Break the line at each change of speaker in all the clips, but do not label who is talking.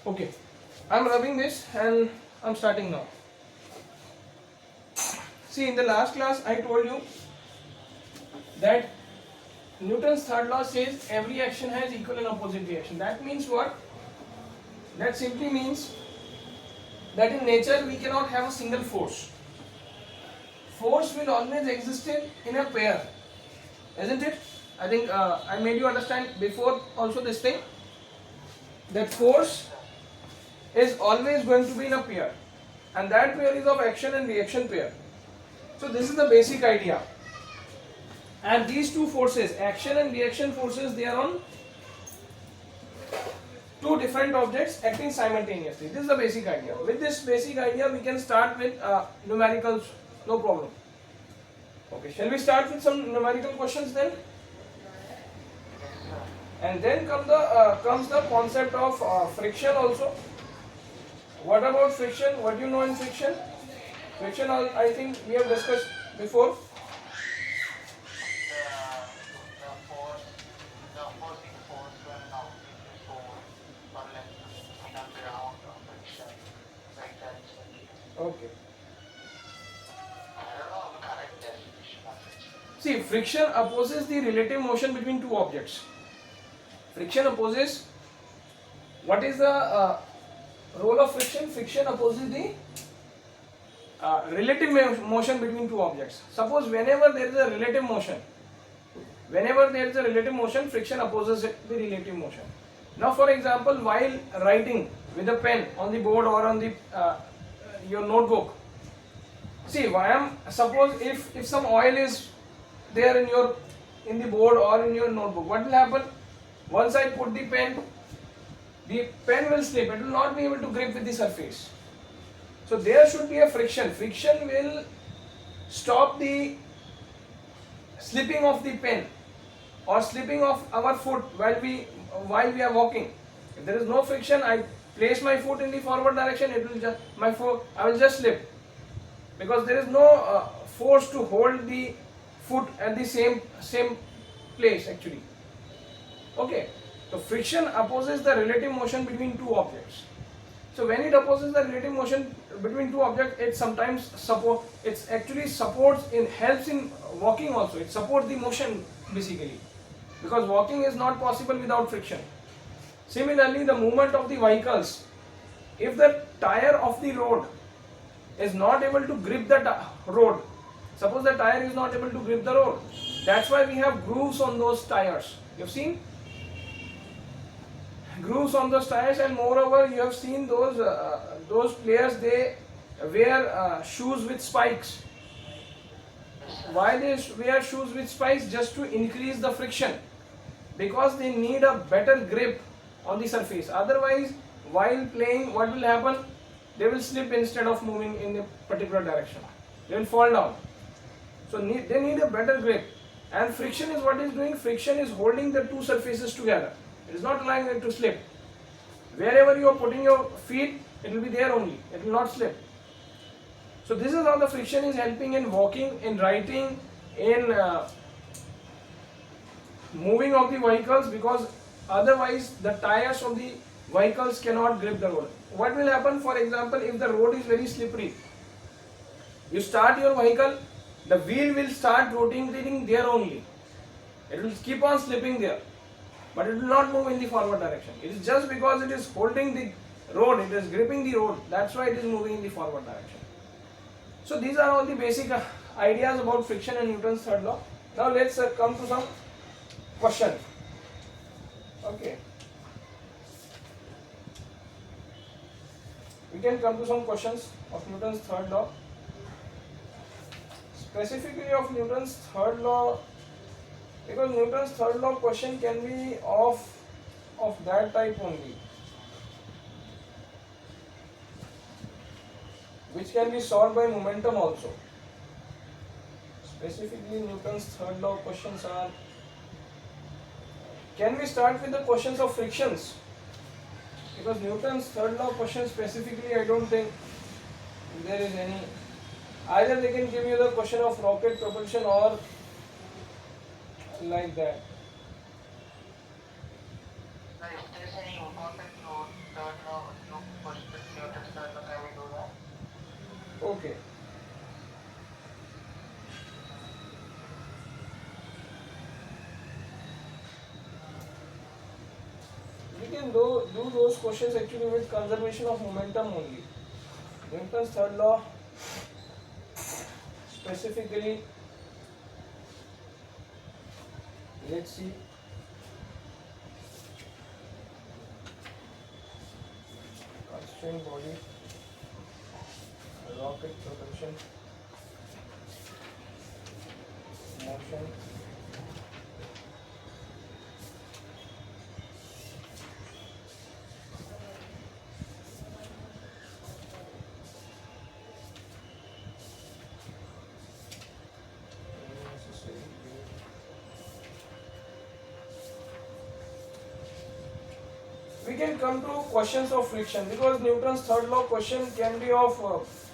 Okay, I'm rubbing this and I'm starting now. See, in the last class I told you that Newton's third law says every action has equal and opposite reaction. That means what? That simply means that in nature we cannot have a single force. Force will always exist in a pair, isn't it? I think I made you understand before also this thing, that force is always going to be in a pair, and that pair is of action and reaction pair. So this is the basic idea. And these two forces, action and reaction forces, they are on two different objects acting simultaneously. This is the basic idea. With this basic idea, we can start with numericals, no problem. Okay, shall we start with some numerical questions then? And then comes the concept of friction also. What about friction? What do you know in friction? Friction, I think we have discussed before. Okay. See, friction opposes the relative motion between two objects. Friction opposes. What is the role of friction? Friction opposes the relative motion between two objects. Suppose whenever there is a relative motion, friction opposes the relative motion. Now, for example, while writing with a pen on the board or on the your notebook, see, suppose if some oil is there in the board or in your notebook, what will happen? Once I put the pen will slip. It will not be able to grip with the surface. So there should be a friction. Friction will stop the slipping of the pen or slipping of our foot while we are walking. If there is no friction, I place my foot in the forward direction, I will just slip, because there is no force to hold the foot at the same place actually. Okay, so friction opposes the relative motion between two objects. So when it opposes the relative motion between two objects, it sometimes helps in walking also. It supports the motion basically, because walking is not possible without friction. Similarly, the movement of the vehicles, if the tire of the road is not able to grip the road, suppose the tire is not able to grip the road, that's why we have grooves on those tires. You have seen grooves on those tires, and moreover you have seen those players, they wear shoes with spikes. Why they wear shoes with spikes? Just to increase the friction, because they need a better grip on the surface. Otherwise, while playing, what will happen? They will slip instead of moving in a particular direction. They will fall down. So they need a better grip. And friction is what is doing? Friction is holding the two surfaces together. It is not allowing it to slip. Wherever you are putting your feet, it will be there only. It will not slip. So this is how the friction is helping in walking, in writing, in moving of the vehicles, because otherwise the tires of the vehicles cannot grip the road. What will happen? For example, if the road is very slippery, you start your vehicle, the wheel will start rotating there only. It will keep on slipping there, but it will not move in the forward direction. It is just because it is holding the road, it is gripping the road, that's why it is moving in the forward direction. So these are all the basic ideas about friction and Newton's third law. Now let's come to some question. Okay. We can come to some questions of Newton's third law. Specifically of Newton's third law, because Newton's third law question can be of that type only, which can be solved by momentum also. Specifically Newton's third law questions are, can we start with the questions of frictions? Because Newton's third law question specifically, I don't think there is any. Either they can give you the question of rocket propulsion or like that.
If there is any important third law
can do those questions actually with conservation of momentum only. Newton's third law, specifically, let's see. Constrained body, rocket propulsion, motion. We can come to questions of friction, because Newton's third law question can be of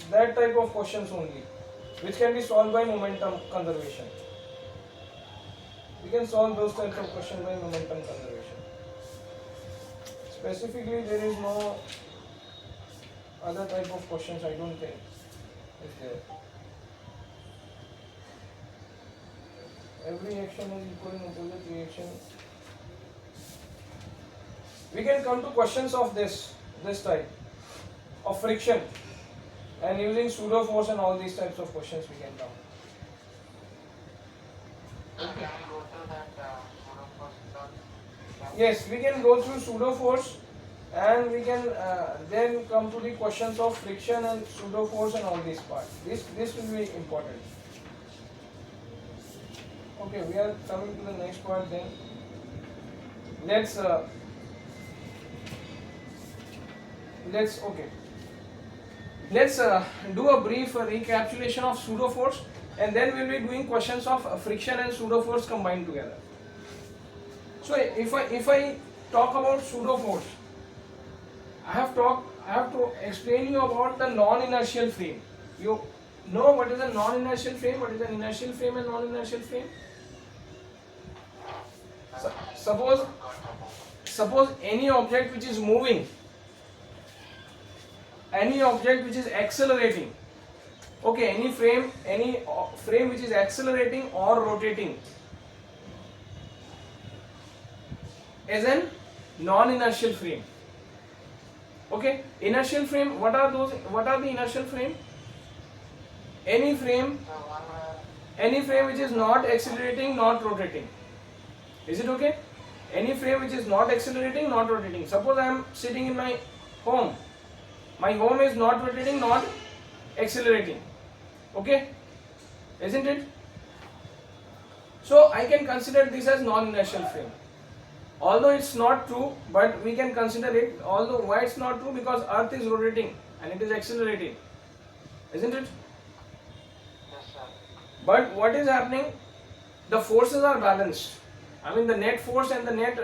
that type of questions only, which can be solved by momentum conservation. We can solve those types of questions by momentum conservation. Specifically, there is no other type of questions, I don't think is there. Every action is equal in opposite reaction. We can come to questions of this type of friction, and using pseudo force and all these types of questions we can come. Okay. Yes, we can go through pseudo force, and we can then come to the questions of friction and pseudo force and all these parts. This will be important. Okay, we are coming to the next part then. Let's do a brief recapitulation of pseudo force, and then we will be doing questions of friction and pseudo force combined together. So if I talk about pseudo force, I have to explain you about the non-inertial frame. You know what is a non-inertial frame, what is an inertial frame and non-inertial frame? Suppose any object which is moving, any object which is accelerating, okay, any frame which is accelerating or rotating is an non-inertial frame. Okay, inertial frame, what are the inertial frame? Any frame which is not accelerating, not rotating. Is it okay? Any frame which is not accelerating, not rotating. Suppose I am sitting in my home. My home is not rotating, not accelerating. Okay? Isn't it? So I can consider this as non-inertial frame. Although it's not true, but we can consider it. Although why it's not true? Because Earth is rotating and it is accelerating. Isn't it?
Yes, sir.
But what is happening? The forces are balanced. I mean, the net force and the net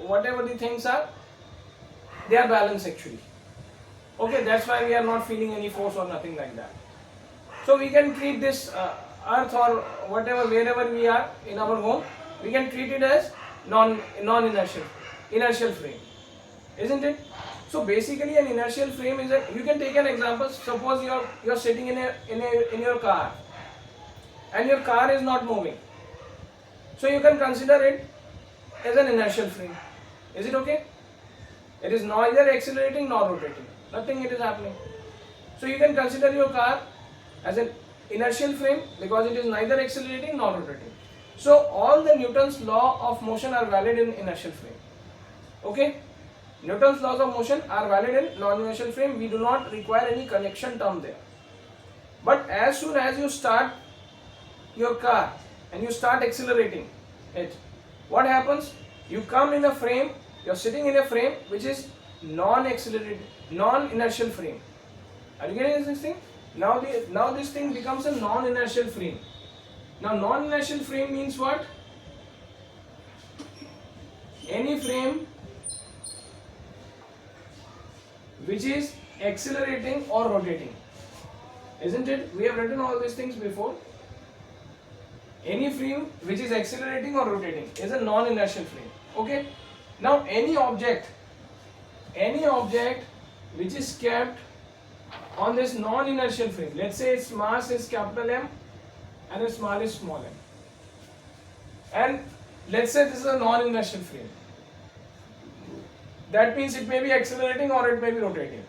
whatever the things are, they are balanced actually. Okay, that's why we are not feeling any force or nothing like that. So we can treat this Earth or whatever, wherever we are in our home, we can treat it as inertial frame, isn't it? So basically, an inertial frame is you can take an example. Suppose you are sitting in your car, and your car is not moving. So you can consider it as an inertial frame. Is it okay? It is neither accelerating nor rotating. Nothing it is happening. So you can consider your car as an inertial frame because it is neither accelerating nor rotating. So all the Newton's law of motion are valid in inertial frame. Okay? Newton's laws of motion are valid in non-inertial frame. We do not require any connection term there. But as soon as you start your car and you start accelerating it, what happens? You come in a frame, you are sitting in a frame which is non-inertial frame. Are you getting this thing? Now this thing becomes a non-inertial frame. Now non-inertial frame means what? Any frame which is accelerating or rotating. Isn't it? We have written all these things before. Any frame which is accelerating or rotating is a non-inertial frame. Okay? Now any object which is kept on this non-inertial frame, let's say its mass is capital M and its mass is small m, and let's say this is a non-inertial frame. that means it may be accelerating or it may be rotating.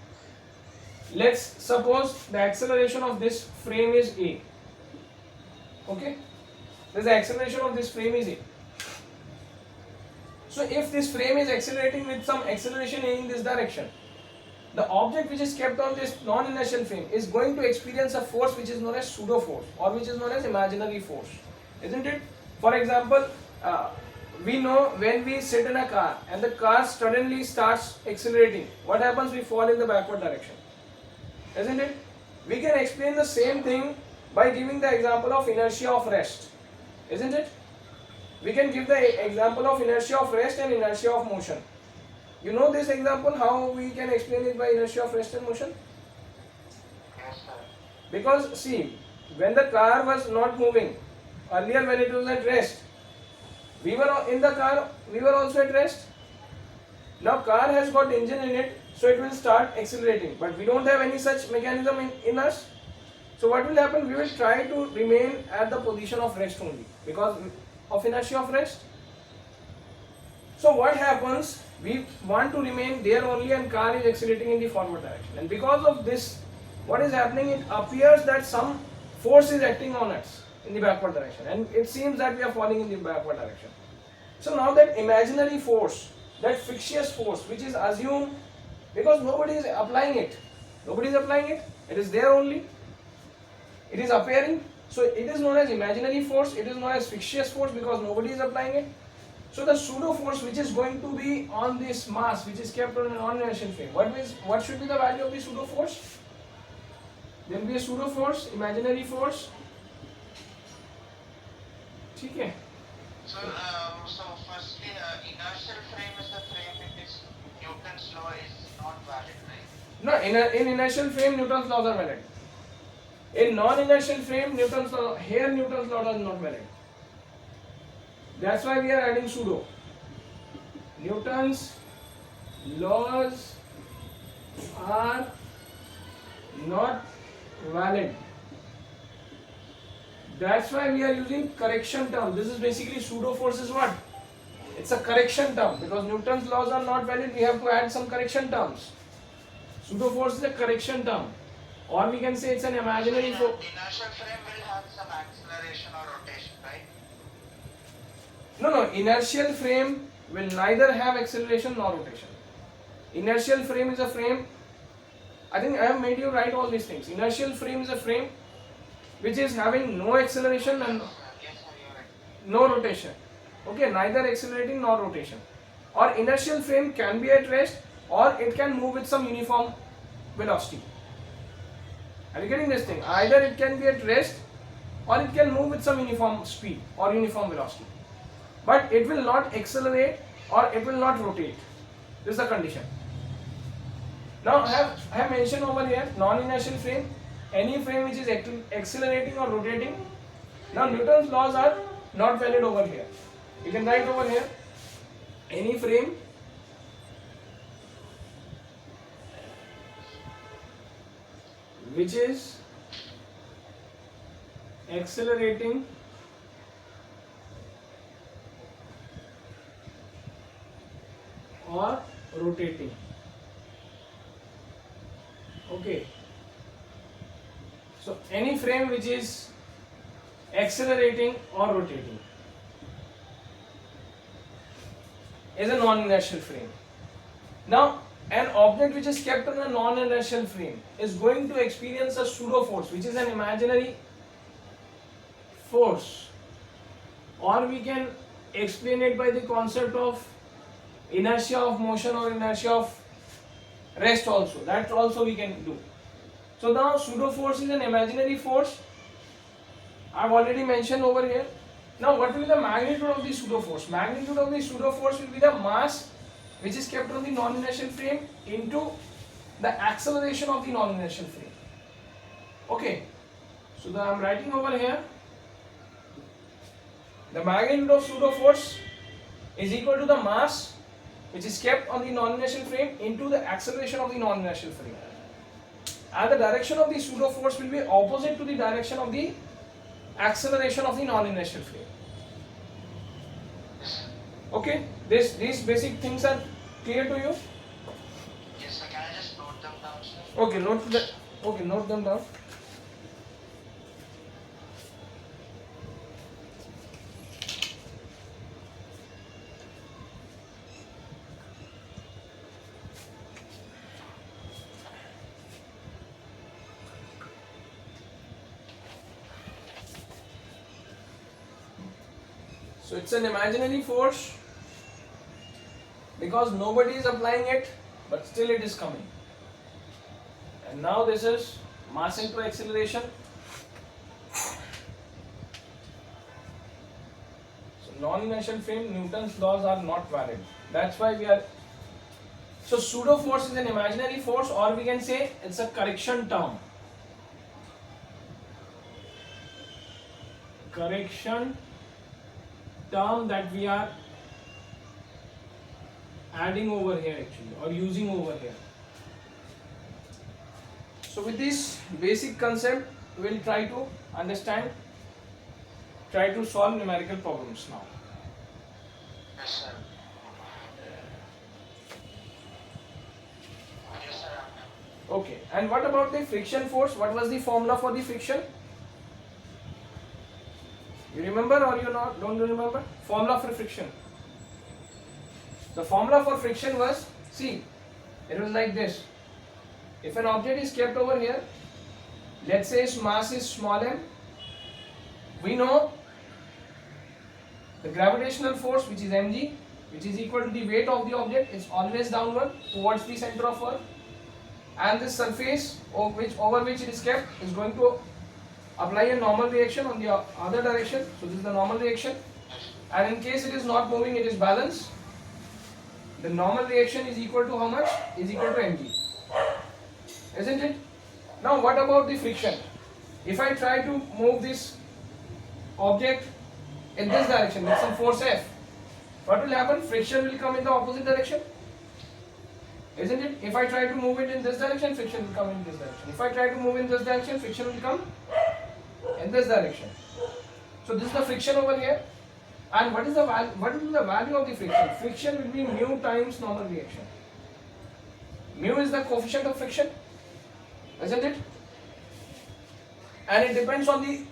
Let's suppose the acceleration of this frame is A. Okay, the acceleration of this frame is A. So if this frame is accelerating with some acceleration in this direction, the object which is kept on this non-inertial frame is going to experience a force which is known as pseudo force, or which is known as imaginary force, isn't it? For example, we know when we sit in a car and the car suddenly starts accelerating, what happens? We fall in the backward direction, isn't it? We can explain the same thing by giving the example of inertia of rest, isn't it? We can give the example of inertia of rest and inertia of motion. You know this example, how we can explain it by inertia of rest and motion?
Yes, sir.
Because see, when the car was not moving, earlier when it was at rest, we were in the car, we were also at rest. Now car has got engine in it, so it will start accelerating, but we don't have any such mechanism in us. So what will happen? We will try to remain at the position of rest only because of inertia of rest. So what happens? We want to remain there only and car is accelerating in the forward direction, and because of this, what is happening? It appears that some force is acting on us in the backward direction, and it seems that we are falling in the backward direction. So now that imaginary force, that fictitious force which is assumed, because nobody is applying it, it is there only, it is appearing, so it is known as imaginary force, it is known as fictitious force because nobody is applying it. So the pseudo force which is going to be on this mass which is kept on a non-inertial frame, what should be the value of the pseudo force? There will be a pseudo force, imaginary force. Okay.
So firstly, inertial frame is the frame in which Newton's law is not valid, right?
No, in inertial frame Newton's laws are valid. In non-inertial frame Newton's law is not valid. That's why we are adding pseudo. Newton's laws are not valid. That's why we are using correction term. This is basically pseudo force is what? It's a correction term because Newton's laws are not valid. We have to add some correction terms. Pseudo force is a correction term, or we can say it's an imaginary force.
Inertial frame will have some acceleration or rotation, right?
No, inertial frame will neither have acceleration nor rotation. Inertial frame is a frame, I think I have made you write all these things. Inertial frame is a frame which is having no acceleration and
Yes, sir, you're right.
no rotation. Okay, neither accelerating nor rotation. Or inertial frame can be at rest or it can move with some uniform velocity. Are you getting this thing? Either it can be at rest or it can move with some uniform speed or uniform velocity. But it will not accelerate or it will not rotate. This is the condition. Now I have mentioned over here non-inertial frame, any frame which is accelerating or rotating. Now Newton's laws are not valid over here. You can write over here any frame which is accelerating or rotating. Okay. So any frame which is accelerating or rotating is a non-inertial frame. Now an object which is kept on a non-inertial frame is going to experience a pseudo force which is an imaginary force, or we can explain it by the concept of inertia of motion or inertia of rest also. That also we can do. So now pseudo force is an imaginary force. I have already mentioned over here. Now what will be the magnitude of the pseudo force? Magnitude of the pseudo force will be the mass which is kept on the non-inertial frame into the acceleration of the non-inertial frame. Okay. So I am writing over here. The magnitude of pseudo force is equal to the mass which is kept on the non-inertial frame into the acceleration of the non-inertial frame. And the direction of the pseudo force will be opposite to the direction of the acceleration of the non-inertial frame. Okay, these basic things are clear to you?
just note them down, sir.
Okay, note them down. So it's an imaginary force because nobody is applying it, but still it is coming. And now this is mass into acceleration. So non-inertial frame, Newton's laws are not valid. That's why we are. So pseudo force is an imaginary force, or we can say it's a correction term. Correction term that we are adding over here actually, or using over here. So with this basic concept, we'll try to understand, try to solve numerical problems now.
Yes, sir. Yes, sir.
Okay, and what about the friction force? What was the formula for the friction? You remember or you not? Don't you remember? Formula for friction. The formula for friction was, see, it was like this. If an object is kept over here, let's say its mass is small m, we know the gravitational force, which is mg, which is equal to the weight of the object, is always downward towards the center of earth, and this surface over which it is kept is going to apply a normal reaction on the other direction. So this is the normal reaction, and in case it is not moving, it is balanced. The normal reaction is equal to how much? Is equal to mg, isn't it? Now what about the friction? If I try to move this object in this direction with some force F, what will happen? Friction will come in the opposite direction, isn't it? If I try to move it in this direction, friction will come in this direction. If I try to move in this direction, friction will come in this direction. So this is the friction over here. And what is the value? What will be the value of the friction? Friction will be mu times normal reaction. Mu is the coefficient of friction, isn't it? And it depends on the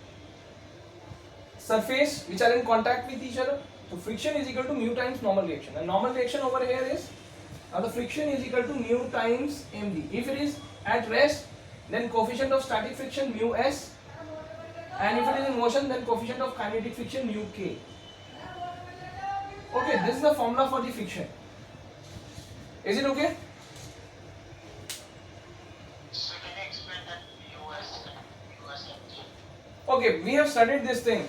surface which are in contact with each other. So friction is equal to mu times normal reaction. And normal reaction over here is, now the friction is equal to mu times mg. If it is at rest, then coefficient of static friction mu s, and if it is in motion, then coefficient of kinetic friction mu k. Okay, this is the formula for the friction. Is it okay?
So can you explain that USMG?
Okay, we have studied this thing.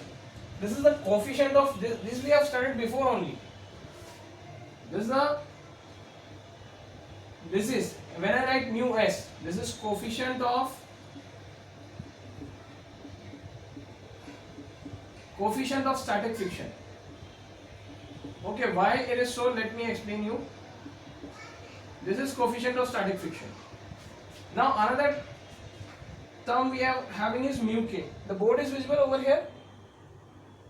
This is the coefficient of this we have studied before only. This is when I write mu s, this is coefficient of static friction. Okay, why it is so? Let me explain you. This is coefficient of static friction. Now another term we are having is mu k. The board is visible over here.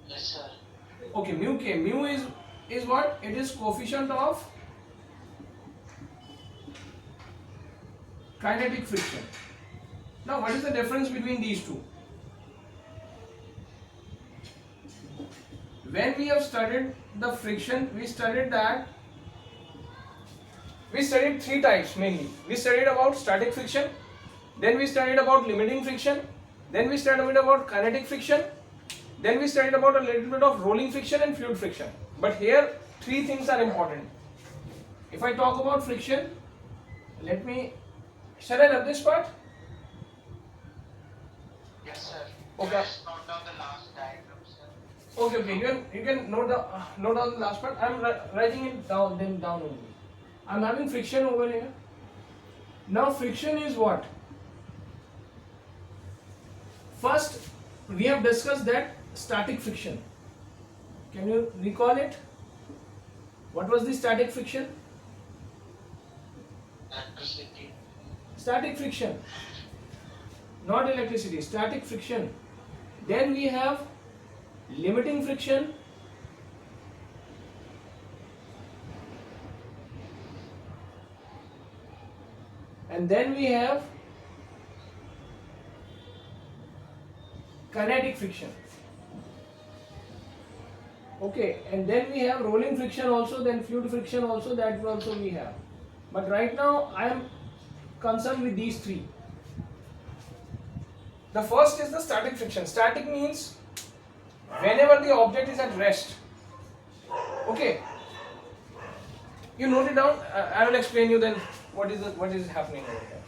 Yes, sir.
Okay, mu k. Mu is what? It is coefficient of kinetic friction. Now what is the difference between these two? When we have studied the friction, we studied three types mainly. We studied about static friction, then we studied about limiting friction, then we studied about kinetic friction, then we studied about a little bit of rolling friction and fluid friction. But here three things are important. If I talk about friction, shall I rub this part?
Yes, sir.
Okay.
Just note down the last diagram, sir.
Okay. You can note down the last part. I'm writing it down only. I'm having friction over here. Now friction is what? First, we have discussed that static friction. Can you recall it? What was the static friction?
Electricity.
Static friction, not electricity. Static friction. Then we have limiting friction. and then we have kinetic friction. Okay, and then we have rolling friction also, then fluid friction also, that also we have. But right now I am concerned with these three. The first is the static friction. Static means whenever the object is at rest. Okay, you note it down. I will explain you then what is happening over here.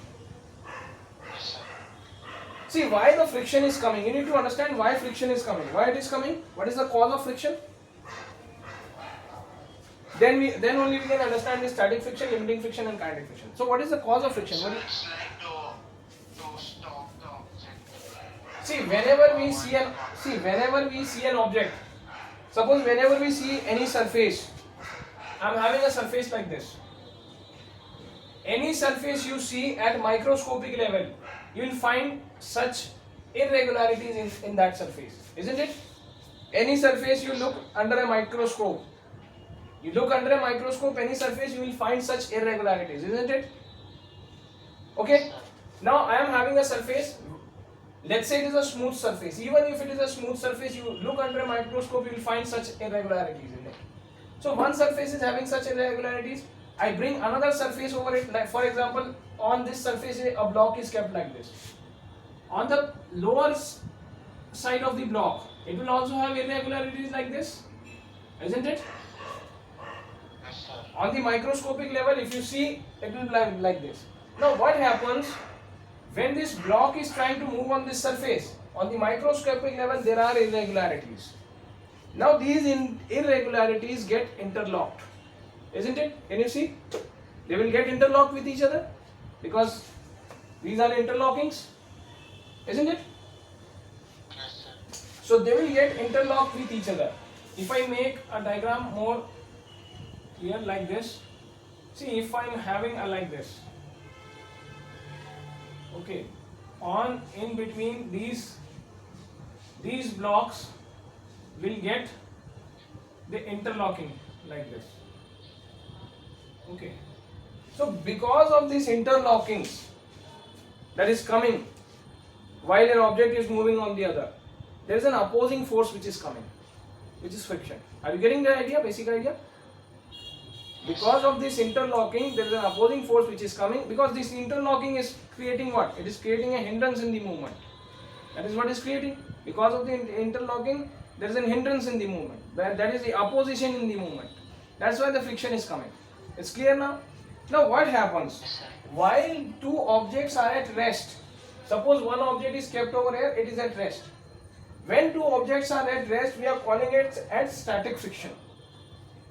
Yes, sir.
See why the friction is coming. You need to understand why friction is coming. Why it is coming? What is the cause of friction? Then only we can understand the static friction, limiting friction, and kinetic friction. So what is the cause of friction?
So it's like to stop the object.
See, whenever we see an object, suppose whenever we see any surface, I am having a surface like this. Any surface you see at microscopic level, you will find such irregularities in that surface, isn't it? Any surface you look under a microscope, any surface you will find such irregularities, isn't it? Okay. Now I am having a surface. Let's say it is a smooth surface. Even if it is a smooth surface, you look under a microscope, you will find such irregularities in it. So one surface is having such irregularities. I bring another surface over it. Like for example, on this surface a block is kept like this. On the lower side of the block, it will also have irregularities like this, isn't it?
Yes, sir.
On the microscopic level, if you see, it will be like this. Now what happens when this block is trying to move on this surface? On the microscopic level, there are irregularities. Now these irregularities get interlocked, isn't it? Can you see? They will get interlocked with each other because these are interlockings, isn't it?
Yes, sir.
So they will get interlocked with each other. If I make a diagram more clear like this, see if I am having a like this, okay, on in between these blocks will get the interlocking like this. Okay, so because of these interlockings that is coming while an object is moving on the other, there is an opposing force which is coming, which is friction. Are you getting the idea, basic idea? Because of this interlocking, there is an opposing force which is coming, because this interlocking is creating what? It is creating a hindrance in the movement. That is what is creating. Because of the interlocking, there is a hindrance in the movement. That is the opposition in the movement. That's why the friction is coming. It's clear now? Now what happens?
Yes, sir.
While two objects are at rest, suppose one object is kept over here, it is at rest. When two objects are at rest, we are calling it as static friction.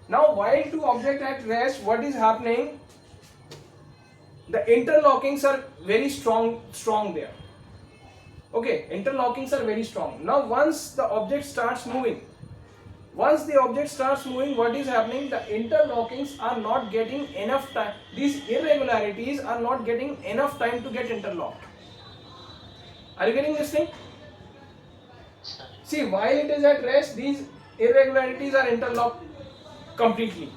Now while two objects at rest, what is happening? The interlockings are very strong there. Okay, interlockings are very strong. Now once the object starts moving, what is happening? The interlockings are not getting enough time. These irregularities are not getting enough time to get interlocked. Are you getting this thing?
Sir.
See, while it is at rest, these irregularities are interlocked completely.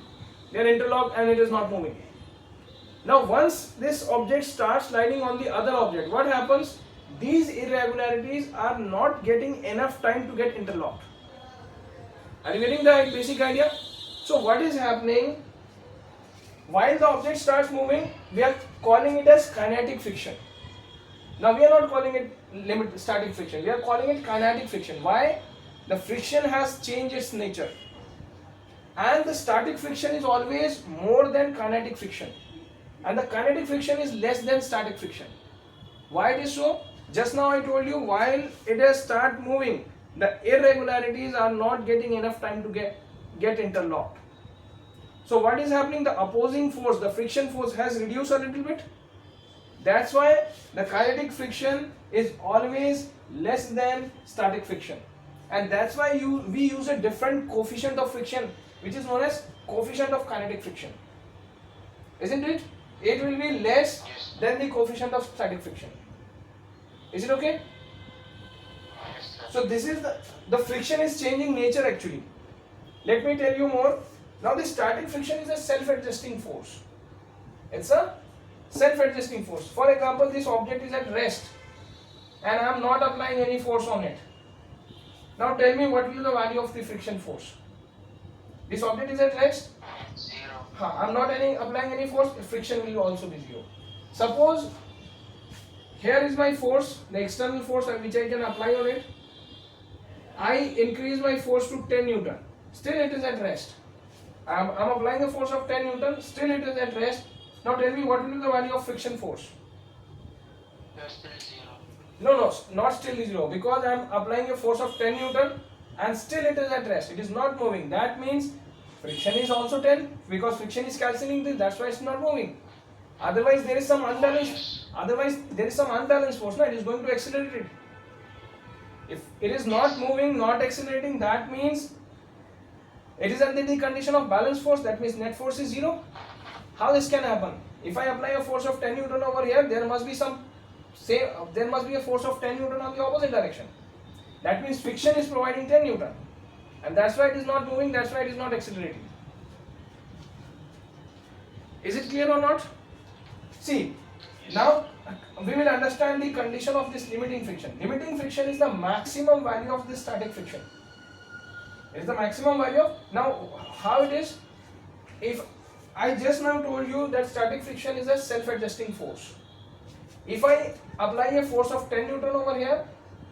They are interlocked and it is not moving. Now once this object starts sliding on the other object, what happens? These irregularities are not getting enough time to get interlocked. Are you getting the basic idea? So what is happening? While the object starts moving, we are calling it as kinetic friction. Now we are not calling it static friction. We are calling it kinetic friction. Why? The friction has changed its nature. And the static friction is always more than kinetic friction. And the kinetic friction is less than static friction. Why it is so? Just now I told you, while it has started moving, the irregularities are not getting enough time to get interlocked. So what is happening? The opposing force, the friction force, has reduced a little bit. That's why the kinetic friction is always less than static friction. And that's why we use a different coefficient of friction, which is known as coefficient of kinetic friction. Isn't it? It will be less than the coefficient of static friction. Is it okay?
Yes, sir.
So this is the friction is changing nature actually. Let me tell you more. Now the static friction is a self-adjusting force. It's a self-adjusting force. For example, this object is at rest and I am not applying any force on it. Now tell me what will be the value of the friction force. This object is at rest.
0.
I am not applying any force, friction will also be 0. Suppose here is my force, the external force which I can apply on it. I increase my force to 10 Newton. Still it is at rest. I am applying a force of 10 Newton. Still it is at rest. Now tell me what will be the value of friction force.
That's still 0.
No, not still 0, because I am applying a force of 10 Newton and still it is at rest. It is not moving. That means friction is also 10, because friction is cancelling this. That's why it's not moving. Otherwise there is some unbalanced. Otherwise there is some unbalanced force. No, it is going to accelerate it. If it is not moving, not accelerating, that means it is under the condition of balanced force. That means net force is 0. How this can happen? If I apply a force of 10 Newton over here, there must be a force of 10 Newton on the opposite direction. That means friction is providing 10 Newton, and that's why it is not moving. That's why it is not accelerating. Is it clear or not? See, now we will understand the condition of this limiting friction. Limiting friction is the maximum value of this static friction. It is the maximum value of, now how it is? If I just now told you that static friction is a self-adjusting force. If I apply a force of 10 Newton over here,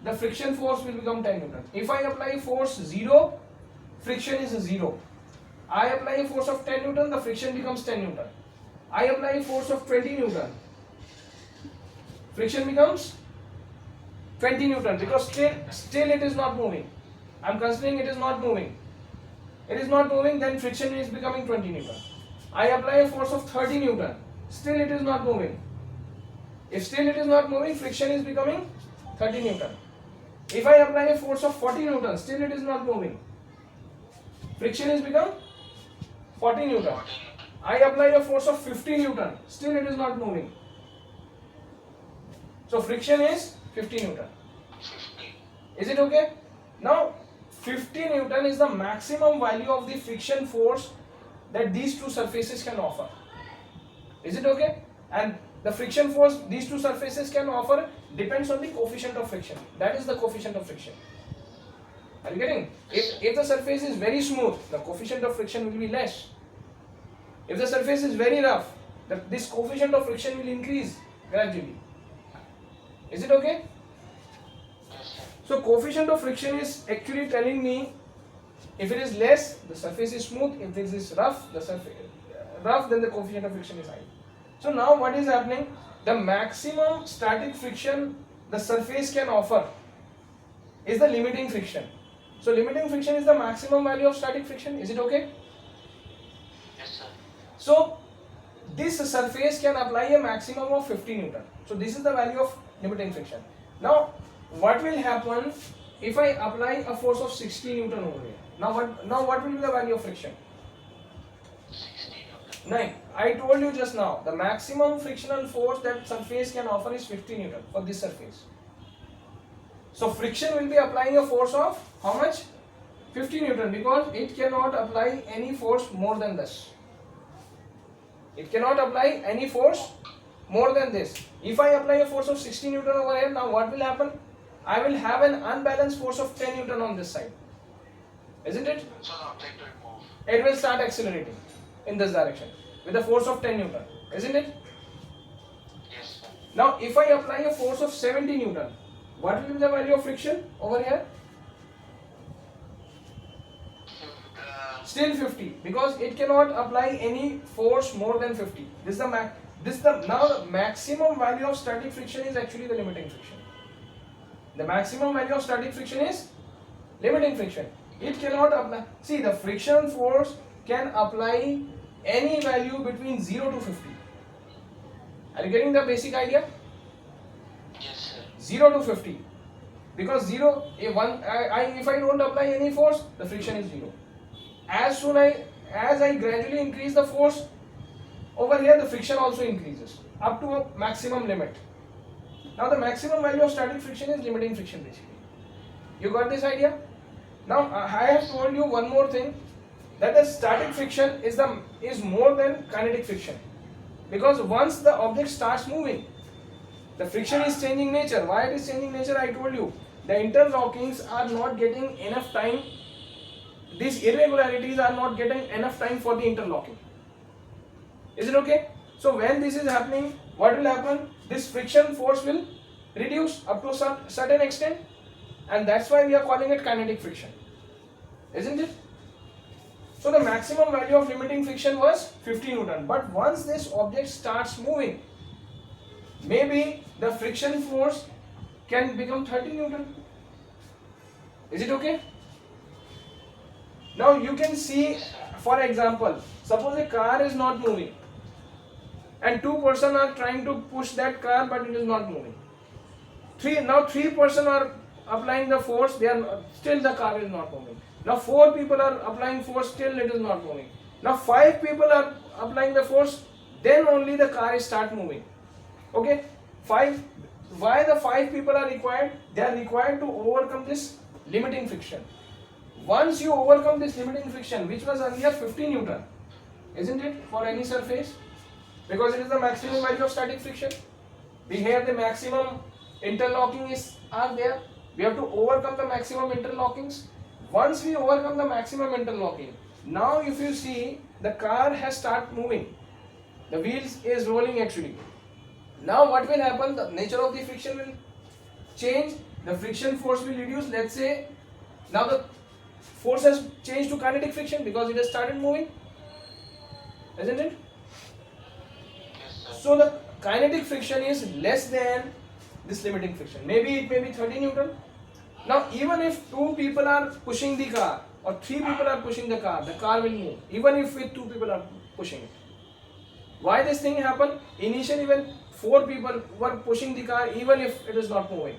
the friction force will become 10 Newton. If I apply force 0, friction is 0. I apply a force of 10 Newton, the friction becomes 10 Newton. I apply a force of 20 Newton, friction becomes 20 Newton, because still it is not moving. I am considering it is not moving. It is not moving, then friction is becoming 20 Newton. I apply a force of 30 Newton, still it is not moving. If still it is not moving, friction is becoming 30 Newton. If I apply a force of 40 Newton, still it is not moving. Friction is become 40 Newton. I apply a force of 50 Newton, still it is not moving. So friction is 50 Newton.
50.
Is it okay? Now 50 Newton is the maximum value of the friction force that these two surfaces can offer. Is it okay? And the friction force these two surfaces can offer depends on the coefficient of friction. That is the coefficient of friction. Are you getting? If the surface is very smooth, the coefficient of friction will be less. If the surface is very rough, this coefficient of friction will increase gradually. Is it okay?
Yes, sir.
So coefficient of friction is actually telling me if it is less, the surface is smooth. If this is rough, the surface then the coefficient of friction is high. So now what is happening? The maximum static friction the surface can offer is the limiting friction. So limiting friction is the maximum value of static friction. Is it okay?
Yes, sir.
So this surface can apply a maximum of 50 Newton. So this is the value of limiting friction. Now what will happen if I apply a force of 60 Newton over here? Now what will be the value of friction?
60 Newton.
9. I told you just now the maximum frictional force that surface can offer is 50 Newton for this surface. So friction will be applying a force of how much? 50 Newton, because it cannot apply any force more than this. It cannot apply any force more than this. If I apply a force of 60 Newton over here, now what will happen? I will have an unbalanced force of 10 Newton on this side. Isn't it?
So the object will move.
It will start accelerating in this direction with a force of 10 Newton. Isn't it?
Yes, sir.
Now if I apply a force of 70 Newton, what will be the value of friction over here? Still 50, because it cannot apply any force more than 50. This is the now the maximum value of static friction is actually the limiting friction. The maximum value of static friction is limiting friction. It cannot apply. See, the friction force can apply any value between 0 to 50. Are you getting the basic idea?
Yes, sir.
0 to 50, because 0 if I don't apply any force, the friction is 0. As I gradually increase the force over here, the friction also increases up to a maximum limit. Now the maximum value of static friction is limiting friction basically. You got this idea? Now I have told you one more thing, that the static friction is more than kinetic friction. Because once the object starts moving, the friction is changing nature. Why it is changing nature? I told you. The interlockings are not getting enough time. These irregularities are not getting enough time for the interlocking. Is it okay? So when this is happening, what will happen? This friction force will reduce up to some certain extent, and that's why we are calling it kinetic friction. Isn't it? So the maximum value of limiting friction was 50 Newton. But once this object starts moving, maybe the friction force can become 30 Newton. Is it okay? Now you can see, for example, suppose a car is not moving and two persons are trying to push that car but it is not moving. Three persons are applying the force, still the car is not moving. Now 4 people are applying force, still it is not moving. Now 5 people are applying the force, then only the car is start moving. Okay? Why the 5 people are required? They are required to overcome this limiting friction. Once you overcome this limiting friction, which was earlier 50 Newton, isn't it, for any surface? Because it is the maximum value of static friction. We have the maximum interlocking are there. We have to overcome the maximum interlockings. Once we overcome the maximum interlocking, now if you see, the car has started moving. The wheels is rolling actually. Now what will happen? The nature of the friction will change. The friction force will reduce. Let's say now the force has changed to kinetic friction because it has started moving. Isn't it?
Yes, sir.
So the kinetic friction is less than this limiting friction. Maybe it may be 30 Newton. Now even if 2 people are pushing the car or 3 people are pushing the car will move. Even if with 2 people are pushing it. Why this thing happened? Initially when 4 people were pushing the car, even if it is not moving,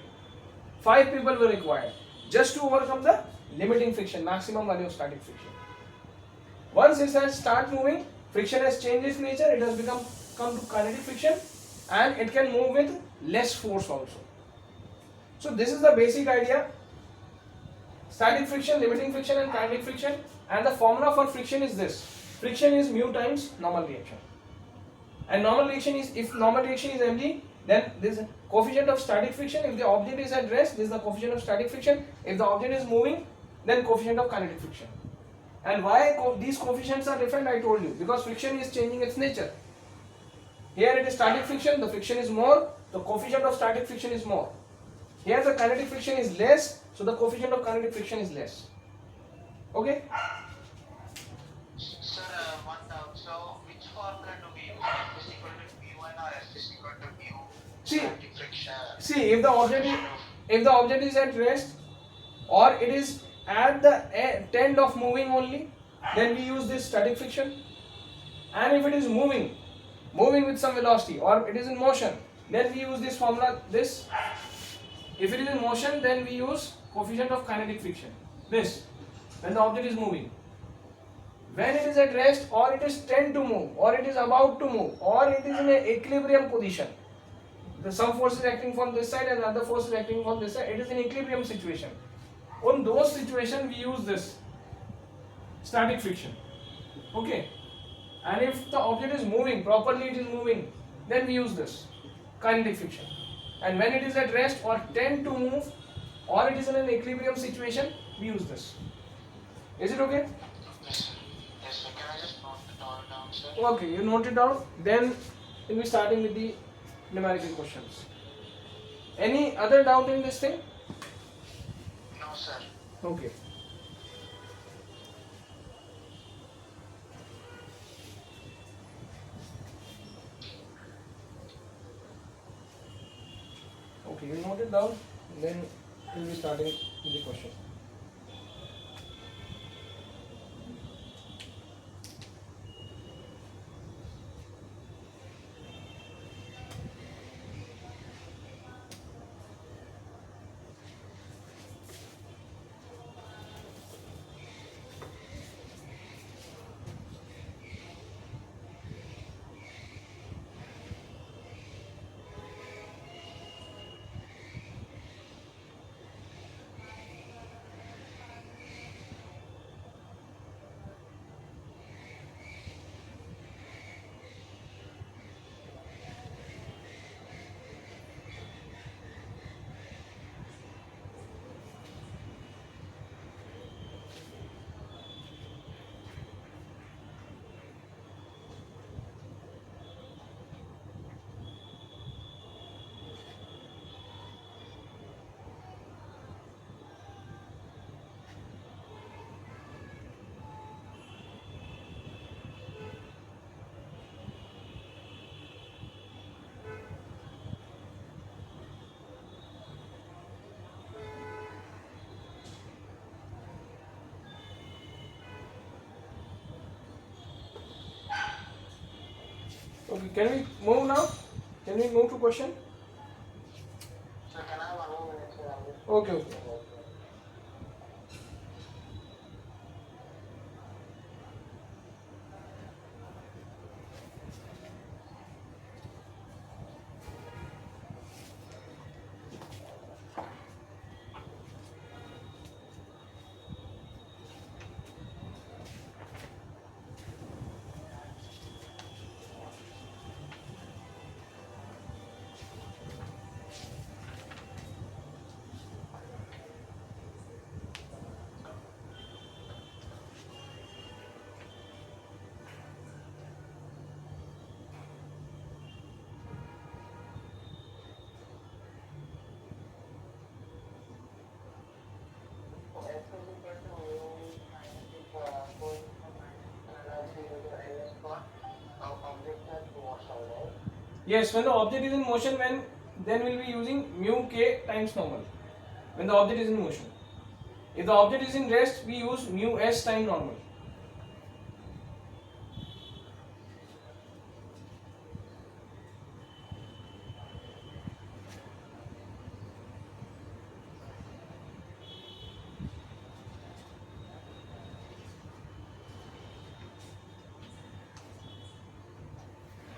5 people were required just to overcome the limiting friction, maximum value of static friction. Once it has start moving, friction has changed its nature, it has come to kinetic friction, and it can move with less force also. So this is the basic idea: static friction, limiting friction and kinetic friction. And the formula for friction is this: friction is mu times normal reaction. And normal reaction is, if normal reaction is mg, then this coefficient of static friction. If the object is at rest, this is the coefficient of static friction. If the object is moving, then coefficient of kinetic friction. And why these coefficients are different, I told you, because friction is changing its nature. Here it is static friction, the friction is more, the coefficient of static friction is more. Here the kinetic friction is less, so the coefficient of kinetic friction is less. Okay?
Sir, one doubt. So, which formula do we use? F is equal to mu1 or F is equal to mu static friction?
See, if the object is at rest or it is at the end of moving only, then we use this static friction. And if it is moving with some velocity, or it is in motion, then we use this formula, this. If it is in motion, then we use coefficient of kinetic friction, this, when the object is moving. When it is at rest, or it is tend to move, or it is about to move, or it is in an equilibrium position, some force is acting from this side and other force is acting from this side, it is in equilibrium situation. On those situations we use this static friction. Okay? And if the object is moving, properly it is moving, then we use this kinetic friction. And when it is at rest or tend to move, or it is in an equilibrium situation, we use this. Is it okay?
Yes, sir. Yes, sir. Can I just note it all down, sir?
Okay, you note it down. Then we'll be starting with the numerical questions. Any other doubt in this thing?
No, sir.
Okay. Okay, you note it down. Then we'll be starting with the question. can we move now? Can we move to question?
So can I have 1 more minute, sir?
Okay, okay. Yes, when the object is in motion, then we'll be using mu k times normal. When the object is in motion. If the object is in rest, we use mu s times normal.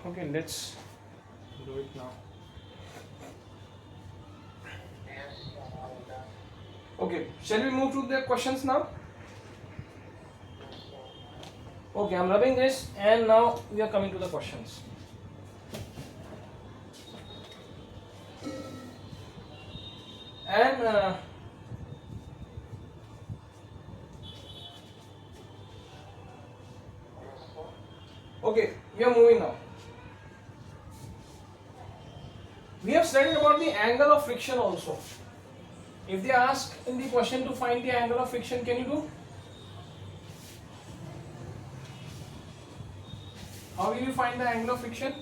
Okay, let's do it now.
Yes, I'm done.
Okay, shall we move to the questions now? Okay, I'm rubbing this and now we are coming to the questions. And okay, we are moving now. We have studied about the angle of friction also. If they ask in the question to find the angle of friction, can you do? How will you find the angle of friction?